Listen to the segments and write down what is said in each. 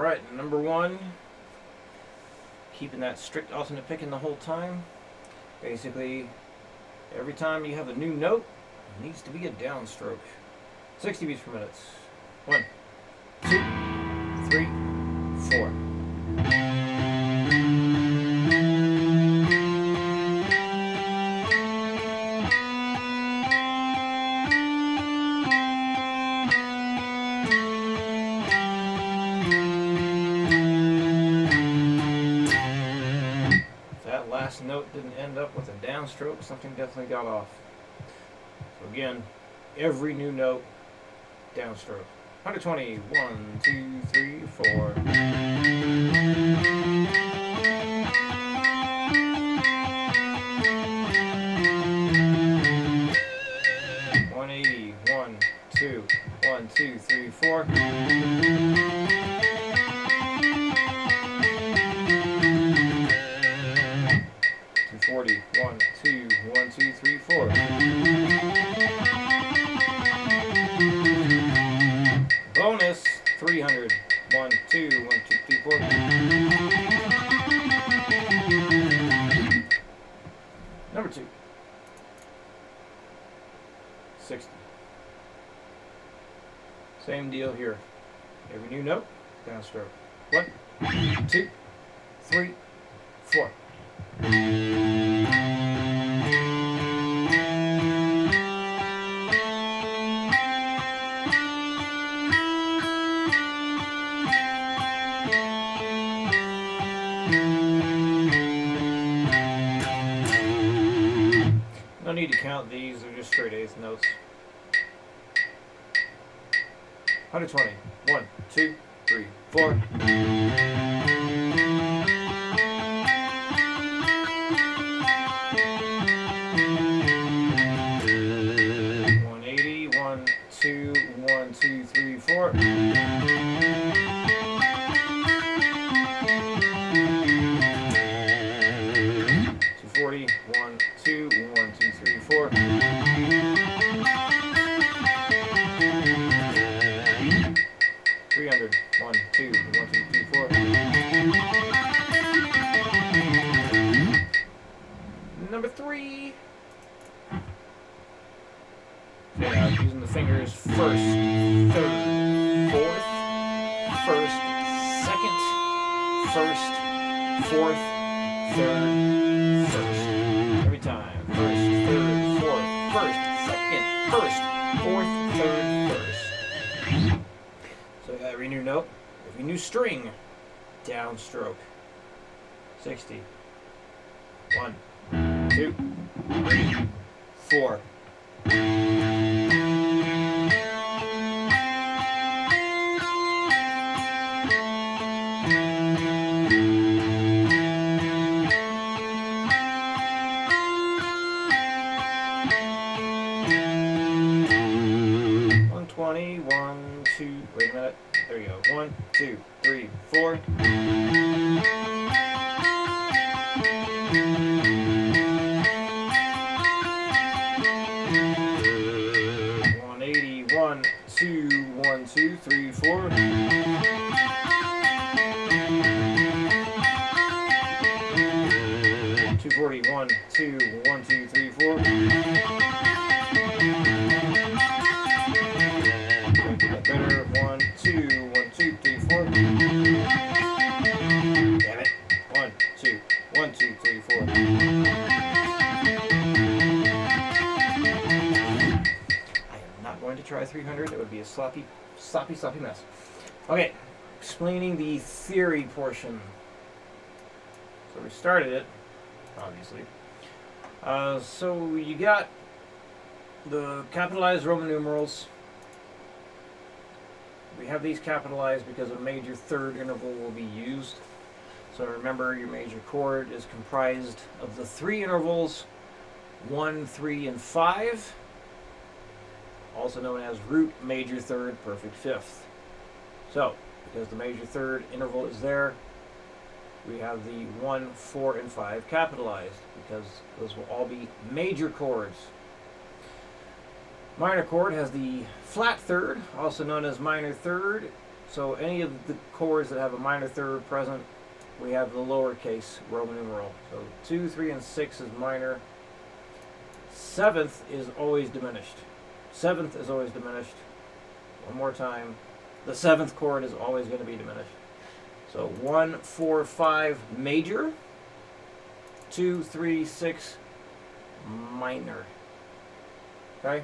Alright, number one, keeping that strict alternate picking the whole time. Basically, every time you have a new note, it needs to be a downstroke. 60 beats per minute. 1, 2, 3, 4. That last note didn't end up with a downstroke, something definitely got off. So again, every new note, downstroke. 120, 1, 2, 3, 4. 180, 1, 2, 1, 2, 3, 4. 240, 1, 2, 1, 2, 3, 4. Bonus 300. 1, 2, 1, 2, 3, 4. Number 2. 60. Same deal here. Every new note, downstroke. 1, 2, 3, 4. No need to count these, they're just straight eighth notes. 120. 1, 2, 3, 4. 180. 1, 2, 1, 2, 3, 4. 240. 1, 2, 1, 2, 3, 4. 300. 1, 2, 1, 2, 3, 4. Number 3. So yeah, using the fingers first, third, fourth, first, second, first, fourth, third, first. Every time. First, third, fourth, first, second, first, fourth, third, first. So every new note, every new string, downstroke. 60. 1, 2, 3, 4. Wait a minute. There you go. 1, 2, 3, 4. 180. 1, 2, 1, 2, 3, 4. 240. 1, 2, 1, 2, 3, 4. Better. 1, 2, 1, 2, 3, 4. Damn it. 1, 2, 1, 2, 3, 4. I am not going to try 300. It would be a sloppy mess. Okay, explaining the theory portion. So we started it, obviously. So you got the capitalized Roman numerals. We have these capitalized because a major third interval will be used. So remember, your major chord is comprised of the 3 intervals 1, 3, and 5, also known as root, major third, perfect fifth. So, because the major third interval is there, we have the 1, 4, and 5 capitalized because those will all be major chords. Minor chord has the flat third, also known as minor third, So any of the chords that have a minor third present, we have the lowercase Roman numeral. So 2, 3, and 6 is minor. 7th is always diminished. 7th is always diminished. One more time. The 7th chord is always going to be diminished. So 1, 4, 5 major. 2, 3, 6 minor. Okay?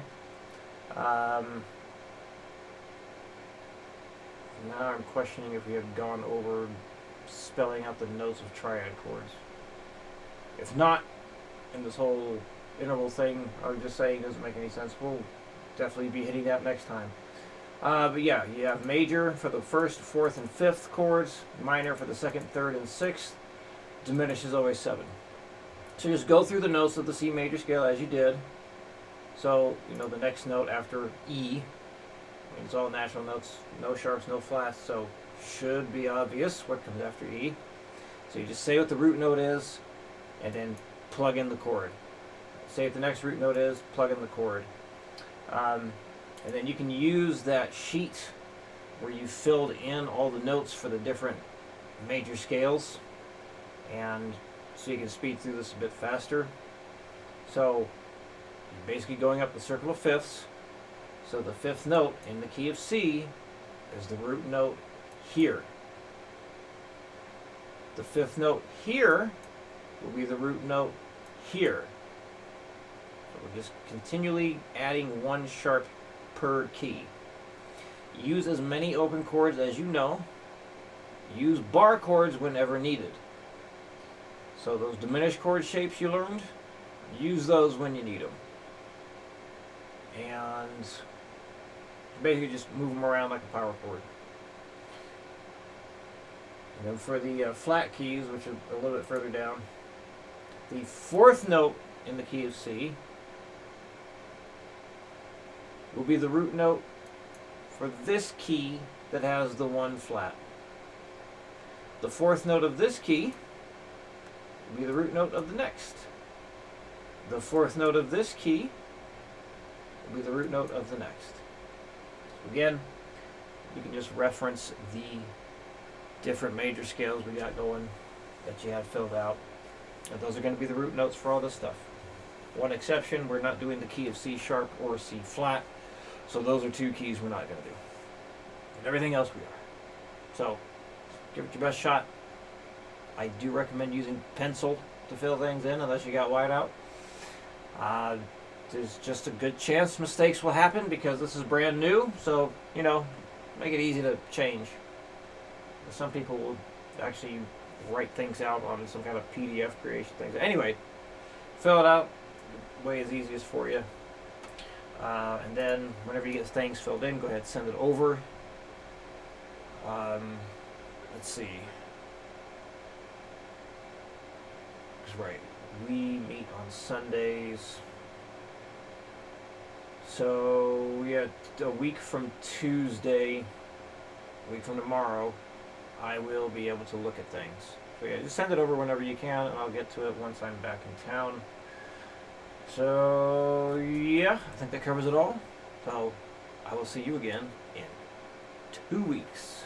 Now I'm questioning if we have gone over spelling out the notes of triad chords. If not, in this whole interval thing I was just saying doesn't make any sense, we'll definitely be hitting that next time. But yeah, you have major for the 1st, 4th, and 5th chords, minor for the 2nd, 3rd, and 6th, diminished is always 7. So just go through the notes of the C major scale as you did. So, you know, the next note after E, it's all natural notes, no sharps, no flats, so should be obvious what comes after E. So you just say what the root note is, and then plug in the chord. Say what the next root note is, plug in the chord. And then you can use that sheet where you filled in all the notes for the different major scales, and so you can speed through this a bit faster. So you're basically going up the circle of fifths. So the 5th note in the key of C is the root note here. The 5th note here will be the root note here. So we're just continually adding one sharp per key. Use as many open chords as you know. Use bar chords whenever needed. So those diminished chord shapes you learned, use those when you need them. And basically just move them around like a power chord. And then for the flat keys, which is a little bit further down, the 4th note in the key of C will be the root note for this key that has the 1 flat. The 4th note of this key will be the root note of the next. The 4th note of this key will be the root note of the next. So again, you can just reference the different major scales we got going that you had filled out. And those are going to be the root notes for all this stuff. One exception, we're not doing the key of C sharp or C flat. So those are 2 keys we're not going to do. But everything else we are. So give it your best shot. I do recommend using pencil to fill things in unless you got whiteout. There's just a good chance mistakes will happen because this is brand new. So, you know, make it easy to change. Some people will actually write things out on some kind of PDF creation things. Anyway, fill it out the way is easiest for you. And then whenever you get things filled in, go ahead and send it over. Let's see. Right, we meet on Sundays. So yeah, a week from Tuesday, a week from tomorrow, I will be able to look at things. So yeah, just send it over whenever you can, and I'll get to it once I'm back in town. So yeah, I think that covers it all. So I will see you again in 2 weeks.